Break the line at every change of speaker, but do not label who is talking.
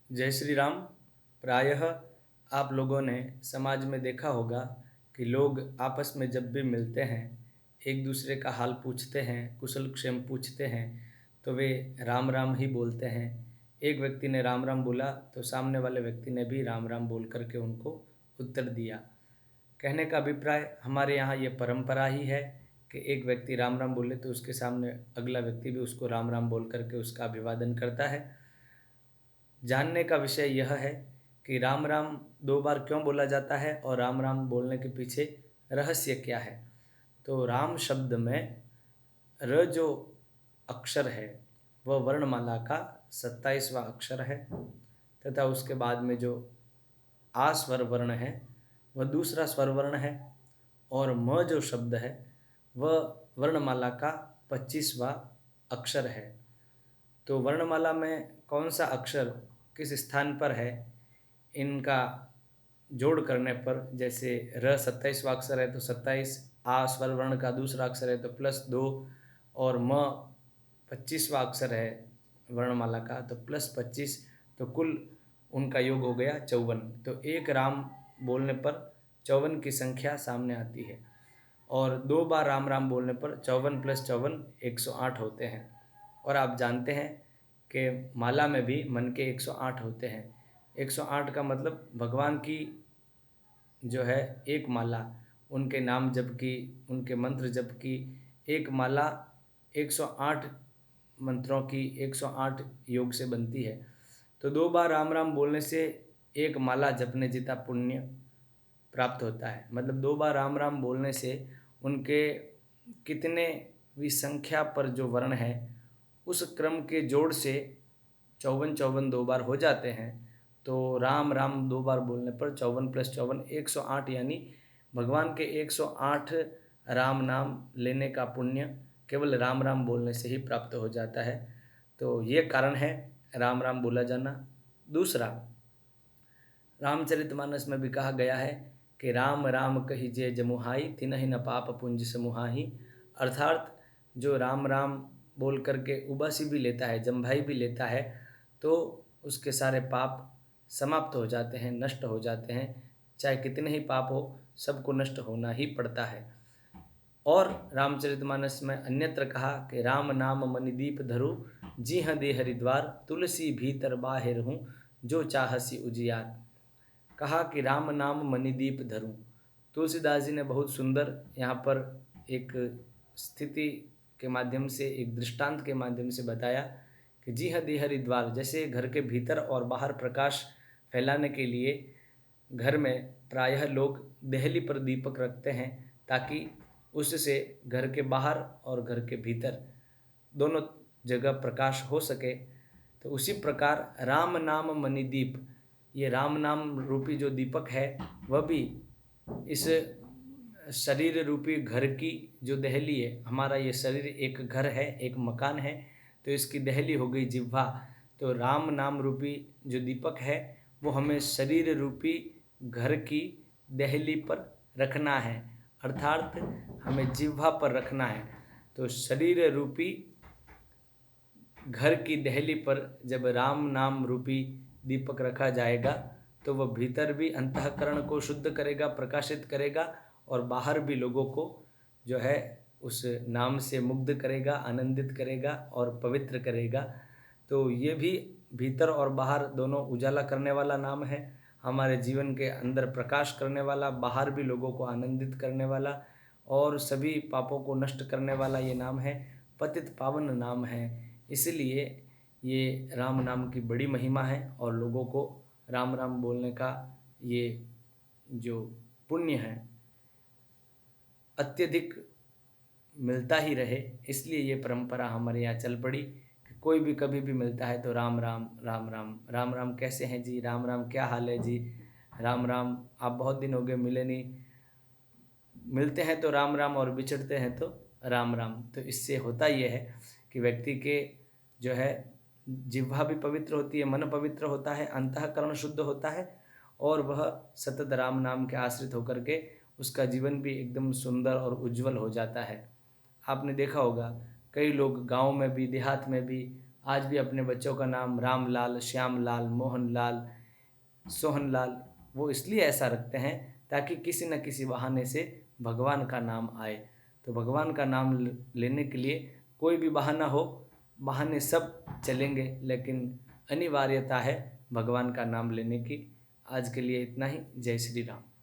जय श्री राम। प्रायः आप लोगों ने समाज में देखा होगा कि लोग आपस में जब भी मिलते हैं, एक दूसरे का हाल पूछते हैं, कुशल क्षेम पूछते हैं, तो वे राम राम ही बोलते हैं। एक व्यक्ति ने राम राम बोला तो सामने वाले व्यक्ति ने भी राम राम बोल करके उनको उत्तर दिया। कहने का अभिप्राय, हमारे यहाँ ये परंपरा ही है कि एक व्यक्ति राम राम बोले तो उसके सामने अगला व्यक्ति भी उसको राम राम बोल करके उसका अभिवादन करता है। जानने का विषय यह है कि राम राम दो बार क्यों बोला जाता है और राम राम बोलने के पीछे रहस्य क्या है। तो राम शब्द में र जो अक्षर है वह वर्णमाला का 27वां अक्षर है, तथा उसके बाद में जो आ स्वर वर्ण है वह दूसरा स्वर वर्ण है, और म जो शब्द है वह वर्णमाला का 25वां अक्षर है। तो वर्णमाला में कौन सा अक्षर किस स्थान पर है, इनका जोड़ करने पर, जैसे र 27वां अक्षर है तो 27, आ स्वर वर्ण का दूसरा अक्षर है तो +2, और म 25वां अक्षर है वर्णमाला का तो +25, तो कुल उनका योग हो गया 54। तो एक राम बोलने पर 54 की संख्या सामने आती है, और दो बार राम राम बोलने पर 54 + 54 108 होते हैं। और आप जानते हैं कि माला में भी मन के 108 होते हैं। 108 का मतलब भगवान की जो है एक माला, उनके नाम जप की, उनके मंत्र जप की एक माला 108 मंत्रों की 108 योग से बनती है। तो दो बार राम राम बोलने से एक माला जपने जितना पुण्य प्राप्त होता है। मतलब दो बार राम राम बोलने से उनके कितने भी संख्या पर जो वर्ण है उस क्रम के जोड़ से 54 दो बार हो जाते हैं। तो राम राम दो बार बोलने पर 54 + 54 108, यानी भगवान के 108 राम नाम लेने का पुण्य केवल राम राम बोलने से ही प्राप्त हो जाता है। तो ये कारण है राम राम बोला जाना। दूसरा, रामचरितमानस में भी कहा गया है कि राम राम कहिजे जमुहाई, तिनहि न पाप पुंज समुहाई। अर्थात जो राम राम बोल करके उबासी भी लेता है, जम्भाई भी लेता है, तो उसके सारे पाप समाप्त हो जाते हैं, नष्ट हो जाते हैं। चाहे कितने ही पाप हो, सबको नष्ट होना ही पड़ता है। और रामचरितमानस में अन्यत्र कहा कि राम नाम मणिदीप धरु, जी हाँ दे हरिद्वार, तुलसी भीतर बाहिर हूँ, जो चाहसी उजियार। कहा कि राम नाम मणिदीप धरूं। तुलसीदास जी ने बहुत सुंदर यहाँ पर एक स्थिति के माध्यम से, एक दृष्टांत के माध्यम से बताया कि जी हाँ दे हरिद्वार, जैसे घर के भीतर और बाहर प्रकाश फैलाने के लिए घर में प्रायः लोग देहली पर दीपक रखते हैं, ताकि उससे घर के बाहर और घर के भीतर दोनों जगह प्रकाश हो सके। तो उसी प्रकार राम नाम मणिदीप, ये राम नाम रूपी जो दीपक है वह भी इस शरीर रूपी घर की जो दहली है, हमारा ये शरीर एक घर है, एक मकान है, तो इसकी दहली हो गई जिह्वा। तो राम नाम रूपी जो दीपक है वो हमें शरीर रूपी घर की दहली पर रखना है, अर्थात हमें जिह्वा पर रखना है। तो शरीर रूपी घर की दहली पर जब राम नाम रूपी दीपक रखा जाएगा तो वह भीतर भी अंतःकरण को शुद्ध करेगा, प्रकाशित करेगा, और बाहर भी लोगों को जो है उस नाम से मुग्ध करेगा, आनंदित करेगा और पवित्र करेगा। तो ये भी भीतर और बाहर दोनों उजाला करने वाला नाम है, हमारे जीवन के अंदर प्रकाश करने वाला, बाहर भी लोगों को आनंदित करने वाला और सभी पापों को नष्ट करने वाला ये नाम है, पतित पावन नाम है। इसलिए ये राम नाम की बड़ी महिमा है, और लोगों को राम राम बोलने का ये जो पुण्य है अत्यधिक मिलता ही रहे, इसलिए ये परंपरा हमारे यहाँ चल पड़ी कि कोई भी कभी भी मिलता है तो राम राम राम राम राम राम, कैसे हैं जी, राम राम क्या हाल है जी, राम राम आप बहुत दिन हो गए मिले नहीं, मिलते हैं तो राम राम और बिछड़ते हैं तो राम राम। तो इससे होता ये है कि व्यक्ति के जो है जिह्वा भी पवित्र होती है, मन पवित्र होता है, अंतःकरण शुद्ध होता है, और वह सतत राम नाम के आश्रित होकर के उसका जीवन भी एकदम सुंदर और उज्जवल हो जाता है। आपने देखा होगा कई लोग गांव में भी, देहात में भी आज भी अपने बच्चों का नाम रामलाल, श्यामलाल, मोहनलाल, सोहनलाल वो इसलिए ऐसा रखते हैं ताकि किसी न किसी बहाने से भगवान का नाम आए। तो भगवान का नाम लेने के लिए कोई भी बहाना हो, बहाने सब चलेंगे, लेकिन अनिवार्यता है भगवान का नाम लेने की। आज के लिए इतना ही। जय श्री राम।